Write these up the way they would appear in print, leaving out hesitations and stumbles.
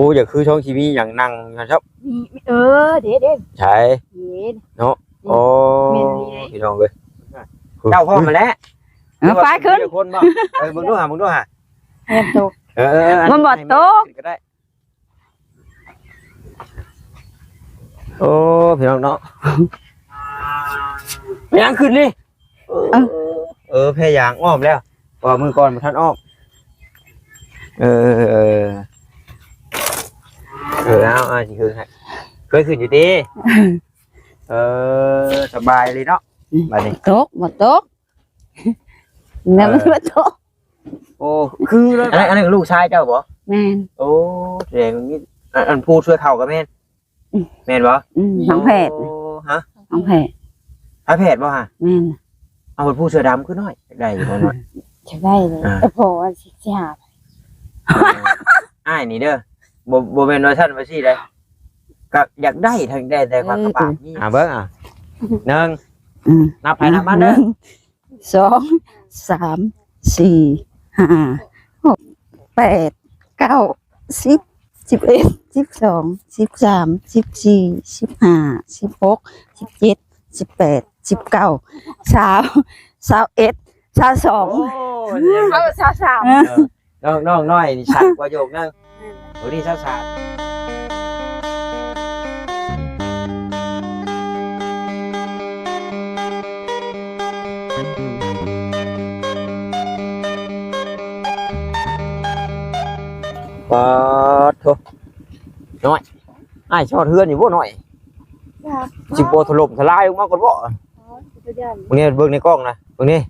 อ้อย่าคือช่องทีวีอย่างนั่งครับเด็ดใช่เนาะโอ้พี่น้องเลยเจ้าพ่อมาแล้วไปขึ้นคนบ่มึงดูหาเงินตกมันบ่ตกก็ได้โอ้พี่น้องเนาะไปยังขึ้นนี่พยายามอ้อมแล้วพอมือก่อนมาท่านอ้อมเอาจริงคือเคยขึ้นอยู่ดีสบายเลยเนาะมาดิตกบ่ตกเนี่ยมันบ่ตกโอ้คืออันนี้ลูกชายเจ้าบ่แม่นโอ้แรงนี่อันพูดช่วยเข่ากับแม่นบ่น้องแพทย์ฮะน้องแพทย์แพทย์บ่ฮะแม่นเอาคนพูดเสื้อดำขึ้นหน่อยได้อยู่หน่อยจะได้เลยแต่พอสิหาอ้ายนี่เด้อบ่แม่นว่าท่านว่าซี่ได้ก็อยากได้ทั้งได้แต่ความกระปากนี่เบิ่ง1นับไปนับมาเด้อ2 3 4 5 6 8 9 10 11 12 13 14 15 16 17 18 19 20 21 22เอา23น้องน้อยนี่ชัดกว่าโยกนึงโอ้นี่23ปาดโถน้อยอ้ายชอดเฮือนอยู่บ่น้อยสิบ่ถล่มทลายออกมาก่อนบ่มึงเนี่ยเบิ่งในกล้องนะเบิ่งนี่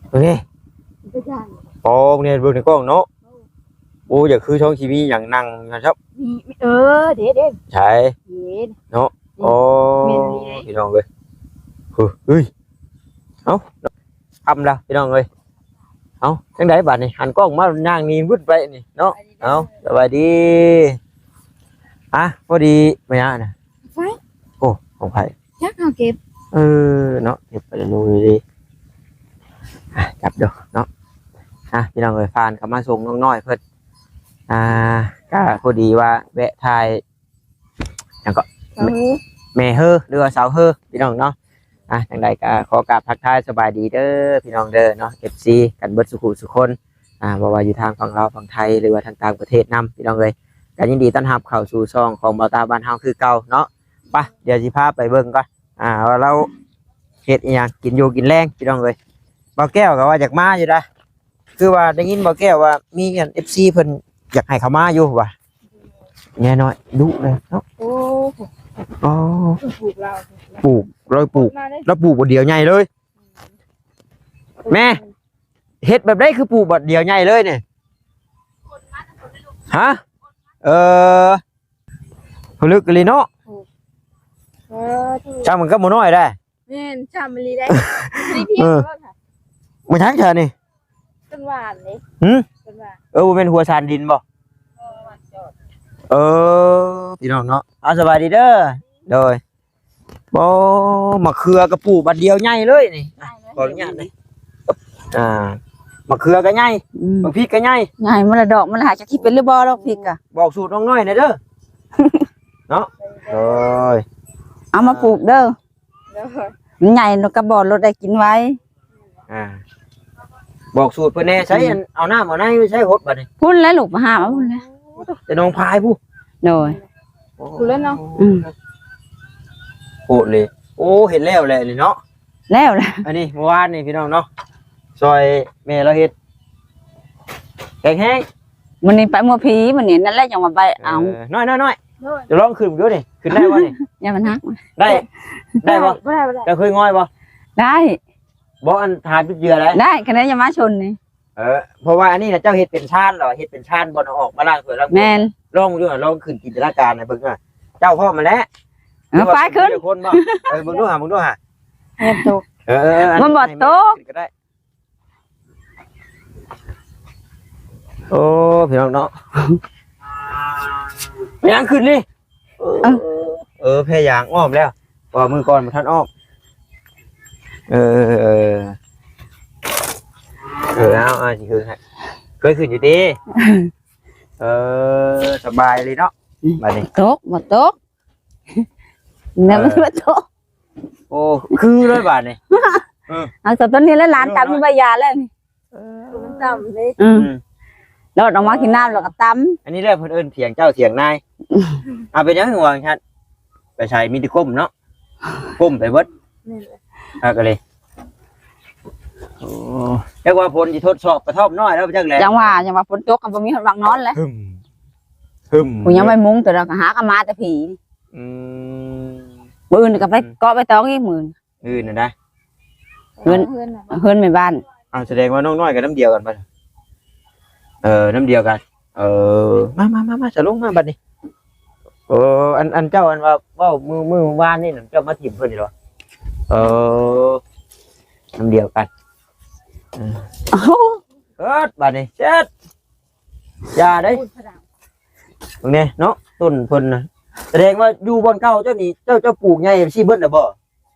โอ้เนี่ยเบิ่งในกล้องเนาะโอ้อย่าคือช่องทีวีอย่างนั่งครับเด็ดใช่เนาะโอ้พี่น้องเอ้ยเฮ้ยเอ้าทำแล้วพี่น้องเอ้ยเอ้าจังได๋บัดนี้หันกล้องมาย่างนี่วึดไปนี่เนาะเอ้าสวัสดีพอดีไม่ยากนะโอ้ของไผยักเอาเก็บเนาะเก็บไปดูดีจับดูเนาะพี่น้องเอ้ยฟานเข้ามาส่งน้องน้อยเพิ่นก็พอดีว่าแวะทายอย่างก็แม่เฮอหรือว่าสาวเฮอพี่น้องเนาะจังใดก็ขอกราบทักทายสบายดีเด้อพี่น้องเด้อเนาะ FC กันเบิดสุขุสุคนบ่ว่าอยู่ทางฝั่งลาวฝั่งไทยหรือว่าทางต่างประเทศนำพี่น้องเอ้ยก็ยินดีต้อนรับเข้าสู่ช่องของเบาตาบ้านเฮาคือเก่าเนาะไปเดี๋ยวสิพาไปเบิ่งก่อนว่าเราเฮ็ดอีหยังกินอยู่กินแรงพี่น้องเอ้ยบ่แก้วก็ว่าอยากมาอยู่นะคือว่าได้ยินบ่แก้วว่ามีอัน FC เพิ่นอยากให้เขามาอยู่ว่ะแง่น้อยดุเลยเนาะโอ้ปลูกเราปลูกแล้วปลูกบ่เดียวใหญ่เลยแม่เฮ็ดแบบได้คือปลูกบ่เดียวใหญ่เลยเนี่ยฮะพลึกเลยเนาะจ้ามันก็บ่น้อยได้แม่นจำมันลีได้ลีเพียงก็ค่ะมาทักเธอนี่ต้นหวานเลยต้นหวานบ่เป็นหัวชานดินบ่พี่น้องเนาะสบายดีเด้อโดยบ่มะเขือกระปูบัดเดียวใหญ่เลยนี่ขออนุญาตเลยมะเขือก็ใหญ่บางพริกก็ใหญ่ใหญ่มันละดอกมันหาจะคิดเป็นหรือบ่ดอกพริกอ่ะบอกสูตรน้องน้อยหน่อยเด้อเนาะโอ้ยเอามาปลูกเด้อมันใหญ่เนาะก็บ่รถได้กินไว้บอกสูตรเพิ่นแน่ใช้เอาน้ำเอาในใช้หดบัดนี้พุ่นแล้วลูกมาหามาพุ่นแล้วแต่น้องพายผู้โดยคุณเล่นเนาะโหดเลยโอ้เห็นแล้วแหละนี่เนาะแล้วล่ะอันนี้เมื่อวานนี่พี่น้องเนาะซอยแม่เราเฮ็ดแกงแห้งมันนี่ไปมัวผีมันนี่นั่นแหละจังว่าไปเอาน้อยจะลองขึ้นดูดิขึ้นได้บ่นี่อย่ามันฮักได้บ่จะเคยง่อยบ่ได้บ่อันทานเหยื่อแล้วได้คะแนนอย่ามาชนนี่เพราะว่าอันนี้น่ะเจ้าเฮ็ดเป็นชานเหรอเฮ็ดเป็นชานบ่เอาออกมาล้างถ้วยแล้วแม่นลองดูลองขึ้นจินตนาการให้เบิ่งเจ้าพ่อมาแล้วไปขึ้นคนบ่มึงดูหาเงินตกมันบ่ตกก็ได้โอ้พี่น้องเนาะไปยังขึ้นนี่พยายามอ้อมแล้วพอมือก่อนมาท่านอ้อมเอาจริงคือเคยขึ้นอยู่ดี สบายเลยเนาะบัดนี้ ตกบ่ตกเนี่ยมันบ่ตก โอ้คือเลยบัดนี้ เอาแต่ตอนนี้แล้วหลานตำอยู่ใบยาแล้วนี่ มันต่ำเลย แล้วออกมากินน้ำแล้วก็ต อันนี้แหละเพิ่นเอิ้นเถียงเจ้าเถียงนายเอาไปยังห่วงชัดไปใช้มีที่ก้มเนาะก้มไปเบิด นี่แหละ ก็เลยโอ้เรียกว่าผลที่ทดสอบกระท่อมน้อยแล้วจังแหละ ำจังว่าฝนตกกันบ่มีหวังนอนเลย หึม กูยังไม่มุ้งแต่เราก็หากะมาแต่ผี อืม มื้ออื่นก็ไปเกาะไปตองอีกมื้อ อื่นน่ะได้ เพื่อน เพื่อนน่ะ เฮือนแม่บ้าน แสดงว่าน้องน้อยกับน้ำเดียวกันปะน้ำเดียวกัน มาจะลงมาบัดนี้อันเจ้าอันว่ามือวานนี่เจ้ามาถิ่มเพิ่นนี่หรอน้ำเดียวกันบัดนี้เช็ดยาได้ พูดพลัง ตรงนี้เนาะต้นเพิ่นนะแสดงว่าอยู่บนเก่าเจ้านี่เจ้าปลูกไงสิเบิ้ลน่ะบ่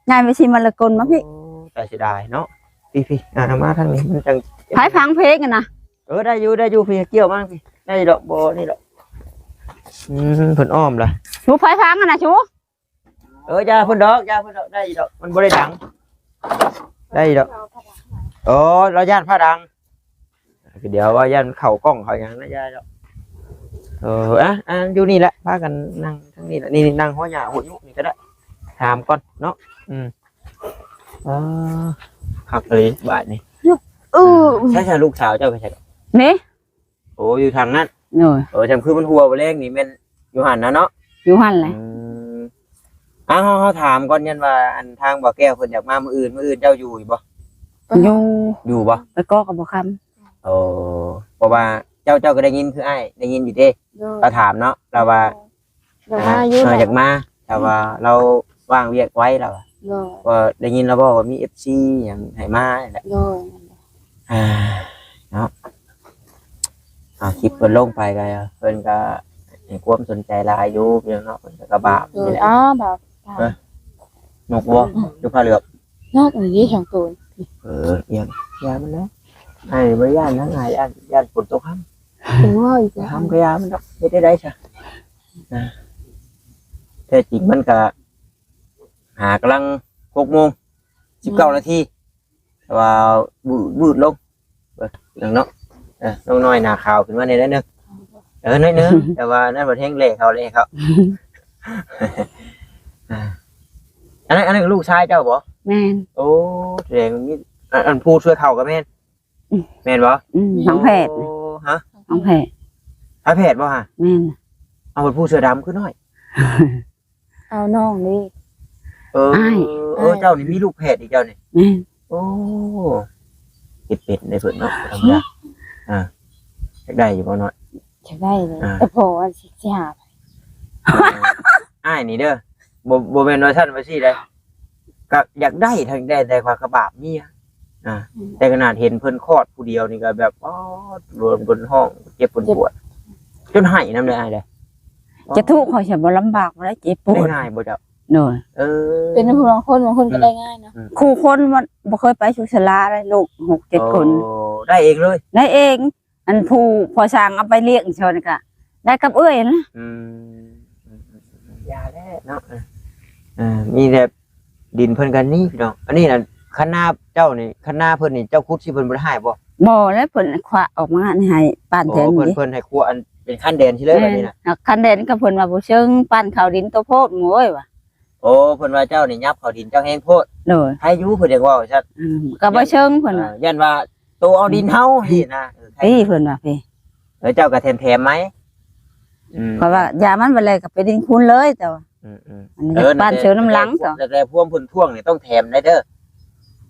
ยายไปสิมะละกลมาพี่ แต่เสียดายเนาะพี่มาทางนี้มันจัง ไผพังเพลงกันนะ ได้อยู่พี่เกี่ยวมากพี่ได้ดอกบ่นี่ดอกเพิ่นอ้อมล่ะ ชูไผพังกันนะชู ยาเพิ่นดอกได้ดอกมันบ่ได้ดังได้ดอกเราย่านผ้าดังเดี๋ยวว่าย่านเข้ากล้องเขาหยังนะย่าดอกอยู่นี่แหละพากันนั่งทั้งนี้แหละนี่นั่งหัวหญ้าหัวยุนี่ก็ได้ถามก่อนเนาะขักเลยบาทนี่ใช่ลูกสาวเจ้าไปใช่ นี่ โอ้อยู่ทางนั้น หน่อย จำคือมันหัวไปเลงนี่เป็นอยู่หันนะเนาะ อยู่หั่นแหละ เขาถามก่อนยันว่าอันทางบ่อแก้วเพิ่นอยากมามื้ออื่นเจ้าอยู่บ่ อยู่ บ่ ไปเกาะกับบ่คำ เพราะว่าเจ้าก็ได้ยินคืออ้ายได้ยินอยู่เด้เราถามเนาะเราว่า เดี๋ยวมาอยู่ อยากมาแต่ว่าเราว่างเวียกไว้แล้วว่าได้ยินเราบอกว่ามี FC หยังให้มาแหละ โดย เนาะคลิปเพิ่นลงไปก็เพิ่นก็ให้ความสนใจหลายอยู่เพียงเนาะเพิ่นก็บาป โดย นี่แหละ แบบ นกบ่อยู่ผ้าเหลือบ นอกอย่างนี้ของตูน เอียงยามันแล้วให้บ่ย่านทั้งหลายย่านฝนตกค่ำ ถึงว่าอีกแล้ว ทำก็ยามันดอกเฮ็ดได้ซะนะแท้จริงมันก็กำลัง6:19 นาทีแต่ว่าบืดลงเนาะน้องน้อยหน้าขาวขึ้นมาในนั้นนึงน้อยนึงแต่ว่านั่นบ่แห้งเละเขาอันนั้นลูกชายเจ้าบ่ แม่น โอ้แสดงมีอันผู้ช่วยเขาก็แม่นบ่ น้องแพทย์ ฮะ น้องแพทย์ พระแพทย์บ่ฮะ แม่น เอาเป็นผู้เสื้อดำขึ้นหน่อย เอาน้องนี่ เจ้านี่มีลูกแพทย์อีกเจ้านี่ แม่น โอ้เป็ดในเพิ่นเนาะธรรมดาอยากได้อยู่บ่น้อย จะได้เลยแต่พอสิหา อ้ายนี่เด้อบ่แม่นว่าซั่นว่าซี่ได้ก็อยากได้ทั้งได้แต่ความกระบาปเมียแต่ขนาดเห็นเพิ่นคลอดผู้เดียวนี่ก็แบบรวนบนห้องเจ็บปวดจนหายน้ำเลยอ้ายเด้อ จะทุกข์เขาจะบ่ลำบากบ่ได้เจ็บปว ได้ ด ง่ายบ่เจ้า หน่อย เป็นผู้บางคนก็ได้ง่ายนะ คู่คนมันบ่เคยไปชุกชลาเลยลูก6-7 คน ได้เองเลย ได้เอง อันผู้พอสร้างเอาไปเลี้ยงชนก็ได้กับเอ้ยนะ ยาแล้วเนาะมีแต่ดินเพิ่นกันนี่พี่น้องอันนี้น่ะคันนาเจ้านี่คันนาเพิ่นนี่เจ้าคุดสิเพิ่นบ่ได้ให้บ่ บ่แล้วเพิ่นคว้าออกมาให้ปานแทน เพิ่น นี่ เพิ่นให้ครัวอันเป็นขั้นแดนสิเลยแบบนี้น่ะ คันแดนก็เพิ่นว่าบ่เชิงปั้นข้าวดินโตโพดหมูเอ้ยว่ะ โอ้เพิ่นว่าเจ้านี่ยับเข้าดินเจ้าแห้งโพด โดย ให้อยู่เพิ่นอยากเว้าซั่น ก็บ่เชิงเพิ่นว่า ยันว่าโตเอาดินเฮานี่นะใคร พี่เพิ่นว่าพี่ เจ้าก็แถมๆไหม เพราะว่ายามันบ่เลยก็ไปดินคุณเลยแต่ว่าอันนี้ก็ปั้นเชิงน้ำหลังซะ แต่พวงเพิ่นท่วงนี่ต้องแถมได้เด้อ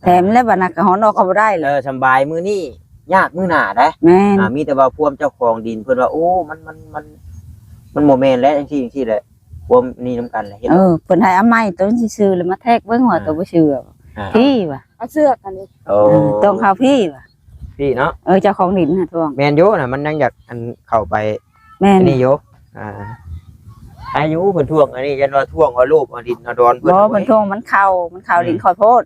แถมแล้วบัดนั้นก็หอนออกเขาบ่ได้เลย สำบายมื้อนี้ยากมื้อหน้าได้ แม่น มีแต่ว่าพวมเจ้าของดินเพิ่นว่าโอ้มันโมเมนต์แล้วจังซี่แหละพวมนี่นํกันแหละเฮ็ด เพิ่นให้เอาไม้ต้นซื่อๆแล้วมาแทกเบิ่งว่าตัวบ่เชื่อพี่ว่ะ เอาเสื้อกันดิ โอ้ ต้องเข้าพี่ว่ะ พี่เนาะ เจ้าของดินน่ะทวง แม่นโยน่ะมันยังอยากอันเข้าไป แม่น นี่โยอายุเพิ่นท่วงอันนี้ยันว่าท่วงว่ารูปเอาดินเอาดอนเพิ่น บ่เพิ่นทวงมันเข้าดินขอโพด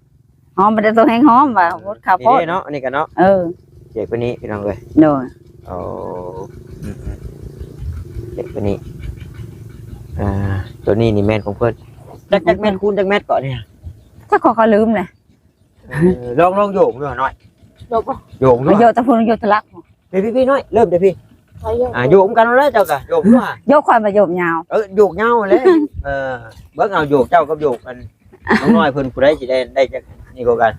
หอมบ่ได้ตัวแห้งหอมว่ะโพดข้าวโพด นี่เนาะอันนี้ก็เนาะ เจ๊คนนี้พี่น้องเอ้ย โดย โอ้ เด็กตัวนี้ตัวนี้นี่แม่นของเพิ่นจักแม่นคูณจักแม่นก่อนเนี่ย ถ้าขอเขาลืมเลย ลองโยกดูหน่อย โดบ โยกดู โยตะพูนโยตะลัก พี่น้อยเริ่มเดี๋ยวพี่ ไปเยอะ โยกกันแล้วเจ้ากะโยกด้วย โยกควายมาโยกยาว โยกเงาเลยเบิ่งเอาโยกเจ้ากับโยกกันน้อยเพิ่นผู้ใดสิได้จักนี่ก็กัน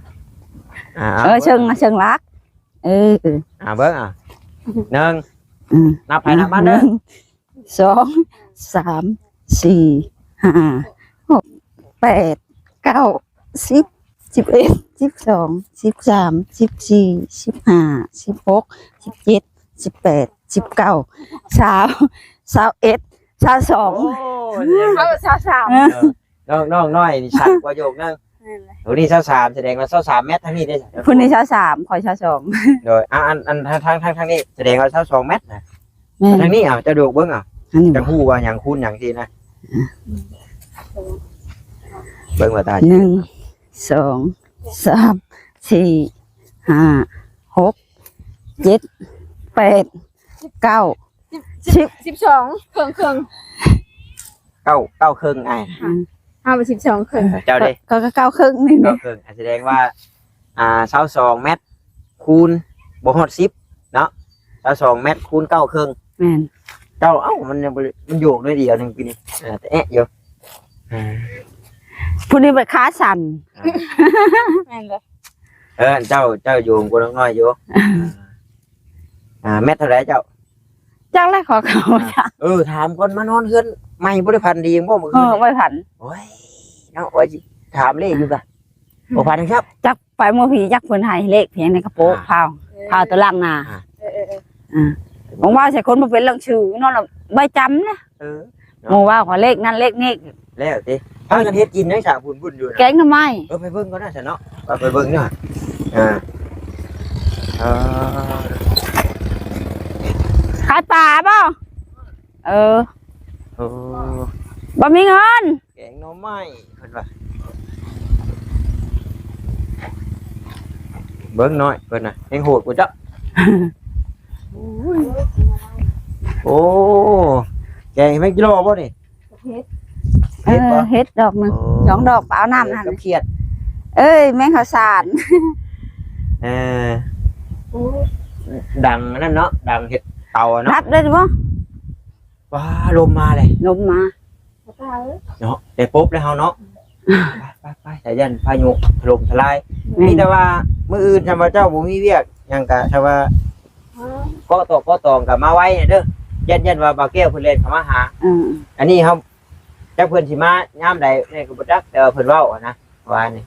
เชิงลักเบิ่งหนึ่งนับไปนับมาเด้อ 1 2 3 4 5 6 8 9 10 11 12 13 14 15 16 17 18 19 20 21 22เอาสาว น้องน้อยนี่ชัดกว่าโยกนึงตัวนี้23แสดงว่า23เมตรทั้งนี้ได้ พุ่นนี่23ข่อย22โดยอันทางนี้แสดงว่า22เมตรนะ แม่ ทางนี้จะโยกเบิ่งอันนี้ จังฮู้ว่าหยังคูณหยังที่นะเบิ่งว่าตา 1 2 3 4 5 6 7 8 9 12เครื่อง เก้าครึ่งไอ้ เอาไป12เครื่อง เจ้าดิ ก็9ครึ่งนี่ เก้าครึ่งแสดงว่า22เมตรคูณบ่ฮอด10เนาะ22เมตรคูณ9ครึ่ง แม่น เจ้ามันโยกด้วยเดียวนึงปีนี้แต่แอะอยู่ พุ่นนี่เป็นขาสั่น แม่นเลย เจ้าโยงกูน้อยอยู่เมตรเท่าไหร่เจ้า จังแรกขอเขาจ้ะ ถามคนมานอนเฮือนไม่บ่ได้พันดีบ่มื้อคืน ไว้ผัน โอ้ยเนาะว่าสิถามเลขอยู่ป่ะบ่พันครับ จักไปเมื่อพี่จักเพิ่นให้เลขเพียงในกระโปรงพาวตะลังนาผมว่าใส่คนบ่เป็นเรื่องชื่อนอนละใบจำนะหมู่ว่าขอเลขนั้นเลขนี้ แล้วติพากันเฮ็ดกินจังซ่าบุญอยู่นะ แกงทำไม ไปเบิ่งก่อนนะซะเนาะไปเบิ่งเนาะขายปลาเปล่าบ่มีเงิน แกงหน่อไม้เพิ่นว่าเบิ่งหน่อยเพิ่นน่ะแฮงโหดกว่าจ้ะโอ้แกงไม่กิโลบ่นี่ เฮ็ดดอกนึง2ดอกเอาน้ำนั่น เครียด เอ้ยแม่งข้าวสาร ดังนั่นเนาะดังเห็ดเตาเนาะ รับได้บ่ ว้าลมมาเลย ลมมา เนาะได้ปุ๊บแล้วเฮาเนาะไปแต่ยันพายุถล่มทลายมีแต่ว่ามื้ออื่นถ้าว่าเจ้าบ่มีเวียกหยังก็ถ้าว่าก็ตองก็มาไว้เด้อยันว่าบ่าวแก้วเพิ่นเล่นเข้ามาหาอันนี้เฮาจักเพิ่นสิมายามใดนี่ก็บ่จักแต่ว่าเพิ่นเว้านะว่านี่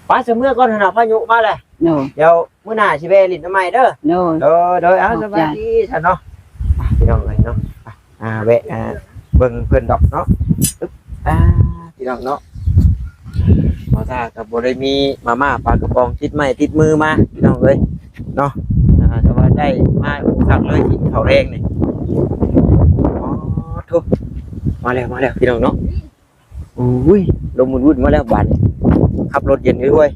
ป้าเสมื้อก่อนนะพายุมาเลย โน่ เดี๋ยวมื้อหน้าสิไปลิ้นน้ำใหม่เด้อ โน่ โดยสวัสดีท่านเนาะพี่น้องเลยเนาะแวะเบิ่งเพื่อนดอกเนาะพี่น้องเนาะพอถ้ากับบ่ได้มีมาม่าปลากระป๋องติดไม้ติดมือมาพี่น้องเลยเนาะแต่ว่าได้มาคักเลยกินข้าวแรงนี่ทุกมาแล้วพี่น้องเนาะอุ้ยลมวุ่นมาแล้วบาดขับรถเย็นด้วย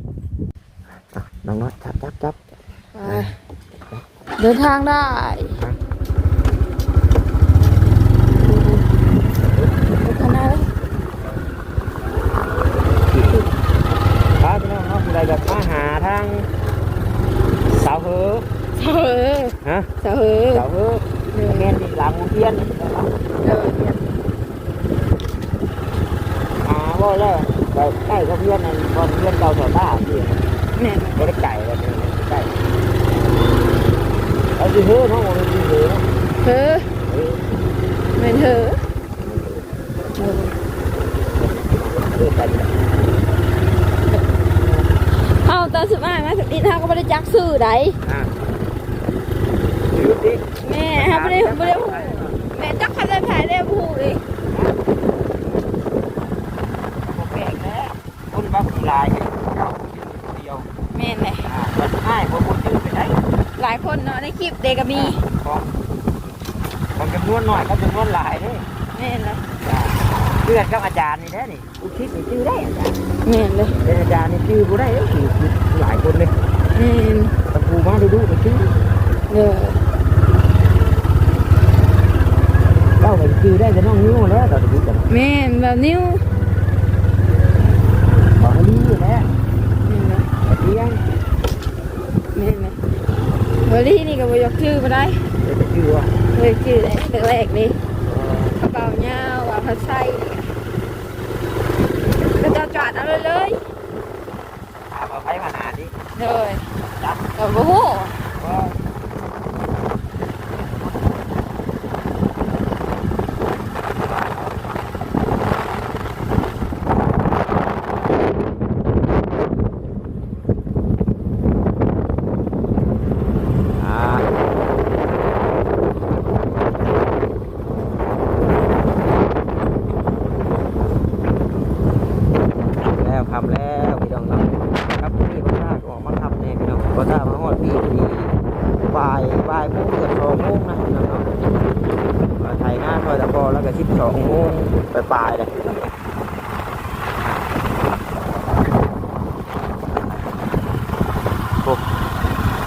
น้องเนาะจับเดินทางได้ขนาด ครับพี่น้องเนาะผู้ใดแบบมาหาทางสาวเฮือฮะสาวเฮือแม่นหลังเทียนว่าแล้วใกล้กับเพียนนั่นก่อนเพียนเก่าแถวบ้านพี่แม่น บ่ได้ไก่แล้วใกล้เอาสิเฮือเนาะบ่ได้สิเฮือแม่นเอาตอนสุดท้ายมาสุดที่ทางก็ไม่ได้จักซื้อไดแม่ฮะไม่ได้แม่จักคันได้ถ่ายได้ผู้อีกแปลกแล้วคนบ้าคนลายเดียว แม่นเลย มันง่ายเพราะคนชื่อไปได้ หลายคนเนาะในคลิปเด็กก็มีมันจำนวนหน่อยก็จำนวนหลายนี่ แม่นเลย เพื่อนกับอาจารย์นี่แน่นี่อุทิศนี่ชื่อได้อาจารย์ แม่นเลย เป็นอาจารย์นี่ชื่อกูได้แล้วคือหลายคนเลยตะปูมาดูไปชื่อ คือได้แต่น้องนิ้วแล้วตอนนี้กัน แม่นแบบนิ้ว บอกให้ดีแล้ว แม่นเลย เลี้ยง แม่นเลยบรินี่ก็บ่ยกชื่อมาได้ จะชื่อว่า เลยชื่อแรกๆนี่กระเป๋าเงาว่าพัดไส้ก็จะจอดเอาเลย เอาไปมาหาดิ เลยแต่โอ้โห แล้วทำแล้วพี่น้องครับครับพี่พ่อตาออกมาทำเนี่ยพี่น้องพ่อตามาหอดพี่ดีบ่ายโมงเกือบ2 โมงนะพี่น้องเนาะมาไทยหน้าซอยตะกอแล้วก็12 โมงปลายเลย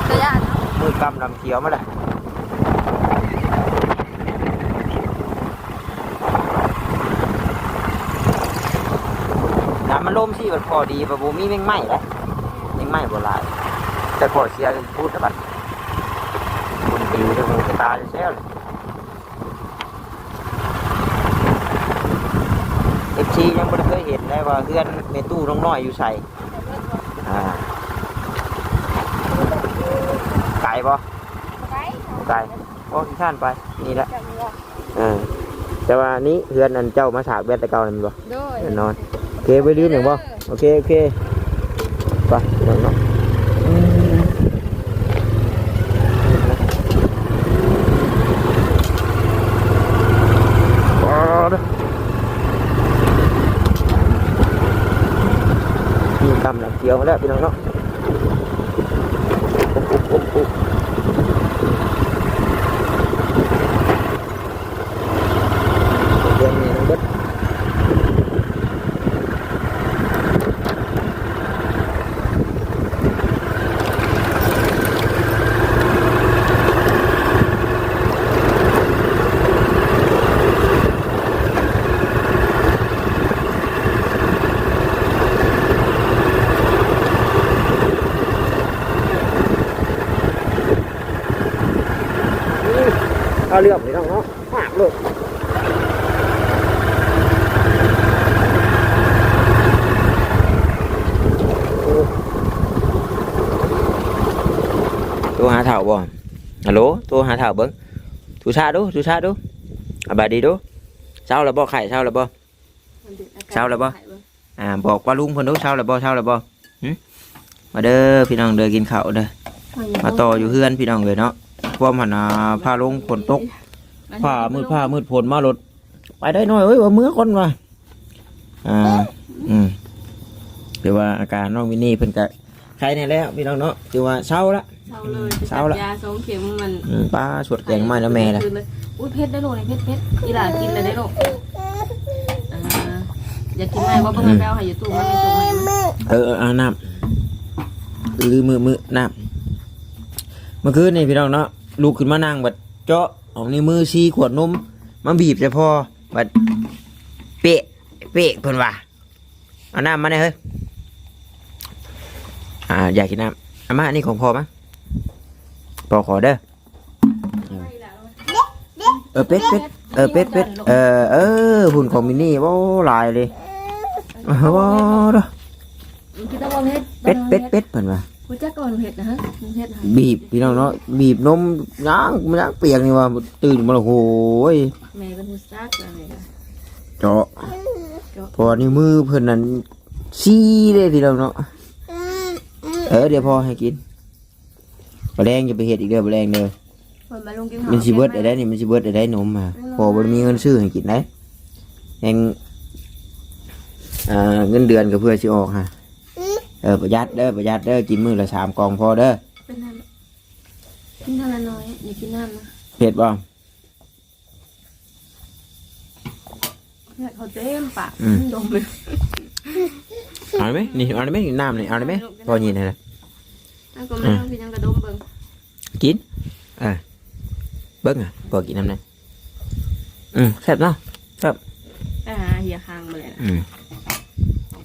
จะยากเนาะ มือกำลำเขียวมาเลยน้ำมันล่มสิมันพอดีปะบูมีแมงไหม้แล้วแมงไหม้โบราณแต่พอเสียพูดนะบัดคุณไปอยู่ในหูตาจะแช่เลยFCยังไม่ได้เคยเห็นเลยว่าเพื่อนเมตู้น้องน้อยอยู่ใส่ไก่ปะ ไป ไก่โอ้ที่ท่านไปนี่แหละแต่ว่านี้เพื่อนนั่นเจ้ามาสากแบตตะเกานั่นบ่ โดย แน่นอนโอเคไปลืมหนึ่งบ่โอเคไปน้องเนาะมีกำลังเกี่ยวมาแล้วพี่น้องเนาะเดือนนี้น้องเบิดเอาเรื่องพี่น้องเนาะมากเลยตัวหาเถ่าบ่ฮัลโหลตัวหาเถ่าเบิ้งทูชาดูบายดีดูเช้าแล้วบ่ไข่เช้าแล้วบ่เช้าแล้วบ่บอกว่าลุงเพิ่นดูเช้าแล้วบ่มาเด้อพี่น้องเด้อกินข้าวเด้อมาต่ออยู่เฮือนพี่น้องเลยเนาะความหันผ้าลงฝนตกผ้ามืดฝนมารถไปได้น้อยเอ้ยว่ามื้อคนว่ะเดี๋ยวว่าอาการน้องมินี่เพิ่นก็ใครเนี่ยแล้วพี่น้องเนาะเดี๋ยวว่าเช้าละเช้าละ ยา2 เข็มมัน ป้าสวดแกงไม้แล้วแม่ละ อุ้ยเพชรได้โลนี่เพชรอีหล่ากินเลยได้โลอยากกินอะไรว่าเพิ่งไปเอาให้อยู่ตู้มาในตู้ให้น้ำลืมมือน้ำเมื่อคืนนี่พี่น้องเนาะลูกขึ้นมานั่งบัดเจาะเอาในมือซีขวดนมมาบีบจะพอบัดเปะเพิ่นว่าเอาน้ำมาได้เฮ้ยอยากกินน้ำอาม่านี่ของพ่อมั้งพ่อขอเด้อเป็ดหุ่นของมินี่ว้าลายเลยว้าเด้อเป็ดเพิ่นว่า กูจะก่อนเผ็ดนะฮะเผ็ด บีบพี่น้องเนาะบีบนมย่างเปียกนี่ว่าตื่นมาแล้วโอ้ย แม่เป็นผู้ซักอะไรกัน เจาะพอนี่มือเพิ่นนั้นซีเลยพี่น้องเนาะเดี๋ยวพอให้กินปลาแดงจะไปเฮ็ดอีกเด้อปลาแดงเด้อมันสิเบิดได้นี่มันสิเบิดได้นมมาพอบ่มีเงินซื้อให้กินได้แฮงเงินเดือนก็เพื่อสิออกฮะประหยัดเด้อกินมื้อละ3 กล่องพอเด้อเป็นน้ำกินเท่าละน้อยอย่ากินน้ำนะเผ็ดบ่เขาเต็มปากดมเลย เอาได้ไหมนี่เอาได้ไหมน้ำนี่เอาได้ไหมพอยินเลยแล้วก็ไม่ต้องกินยังกระดมเบิ่งกินเบิ้งพอกินน้ำนั่น แซ่บเนาะ ไปหาเหียคางมาเลยนะ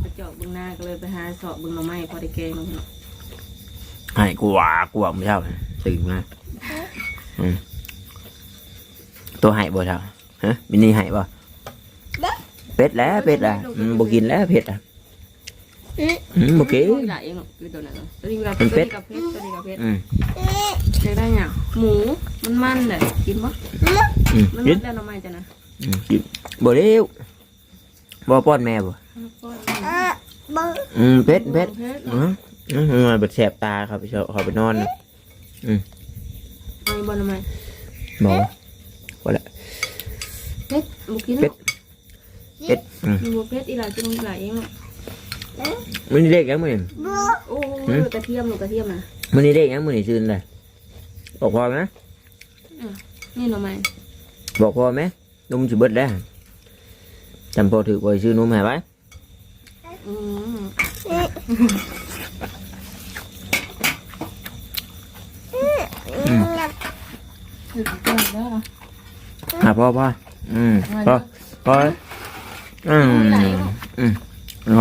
ไปเจาะบึงหน้าก็เลยไปหาเสาะบึงหน่อไม้พอได้แกงเนาะ ให้กลัวไม่เท่าตื่นมาตัวให้บ่เท่าฮะมินี่ให้บ่เป็ดแล้วบ่กินแล้วเผ็ดอ่ะบ่กิน หลายเองคือตัวนั้นตัวนี้กับเพชรตัวนี้กับเพชรจะได้หยังหมูมันเลยกินปะมันแล้วหน่อไม้จ้ะนะ บ่เร็วบ่ป้อนแม่บ่เผ็ดมาเบิดแสบตาครับพี่เจ้าเขาไปนอนนะเอาบอลหน่อไม้ บ่บ่ละ เพชรบุกินเพชรอีหลายกินอีหลายเองมันนี่เด็กยังมื้อ โอ้กระเทียมนะ มันนี่เด็กยังมื้อนี่ซื่นเลยบอกพอไหม นี่หน่อไม้ บอกพอไหมนมสิเบิดแล้วจำพอถือบ่ซื้อนมให้ไว้พอพอพ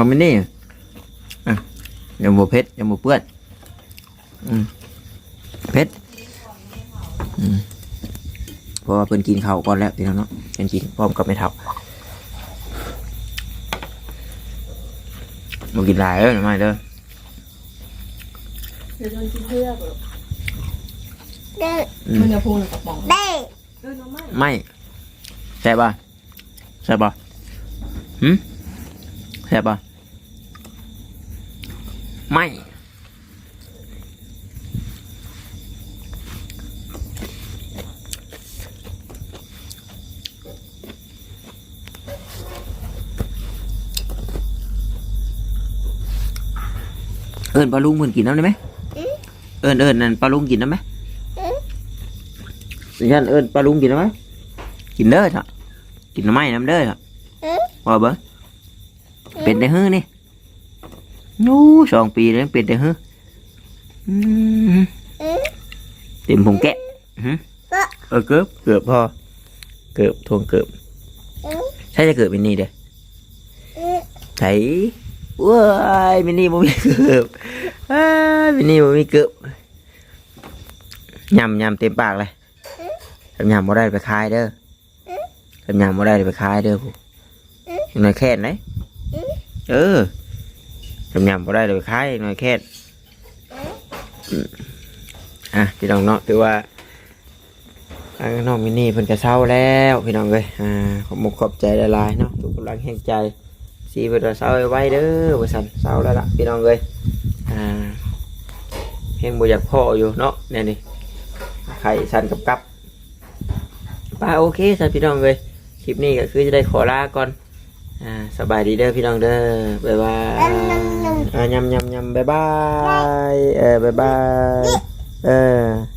อไม่นี่ยังบ่เผ็ดยังบ่เปื้อนเผ็ดเพราะว่าเพิ่นกินข้าวก่อนแล้วพี่น้องเนาะเพิ่นกินพร้อมกับแม่เฒ่าบ่กินหลายหน่อยไม่เด้อ เดี๋ยวโดนกินเพื่อมันจะพูนกับปองไม่แซ่บป่ะแซ่บป่ะแซ่บป่ะไม่ปลาลุงเหมือนกินน้ำได้ไหมนั่นปลาลุงกินน้ำไหมฉันปลาลุงกินน้ำไหมกินเด้อเถอะกินน้ำไม้น้ำเด้อเถอะว่าเบ้อเป็นได้ฮื้อนี่นู้2 ปีแล้วเป็นได้ฮื้อเต็มผงแกะเกือบพอเกือบทวงเกือบใช่จะเกือบเป็นนี่เด้อใช่ว้ายมินี่บ่มีเกือบมินี่บ่มีเกือบยำเต็มปากเลยยำบ่ได้ไปขายเด้อยำบ่ได้ไปขายเด้อผู้หน่อยแค่ไหนยำบ่ได้ไปขายหน่อยแค่พี่น้องเนาะถือว่าน้องมินี่เพิ่นก็เศร้าแล้วพี่น้องเอ้ยขอบใจหลายๆเนาะทุกกำลังแห่งใจสีเพิ่นว่าเศร้าไว้เด้อว่าซั่นเศร้าแล้วล่ะพี่น้องเอ้ยเฮงบ่อยากพ่ออยู่เนาะเนี่ยนี่ไข่สั่นกับป้าโอเคสั่นพี่น้องเอ้ยคลิปนี้ก็คือจะได้ขอลาก่อนสบายดีเด้อพี่น้องเด้อบ๊ายบายยำบ๊ายบายบ๊ายบาย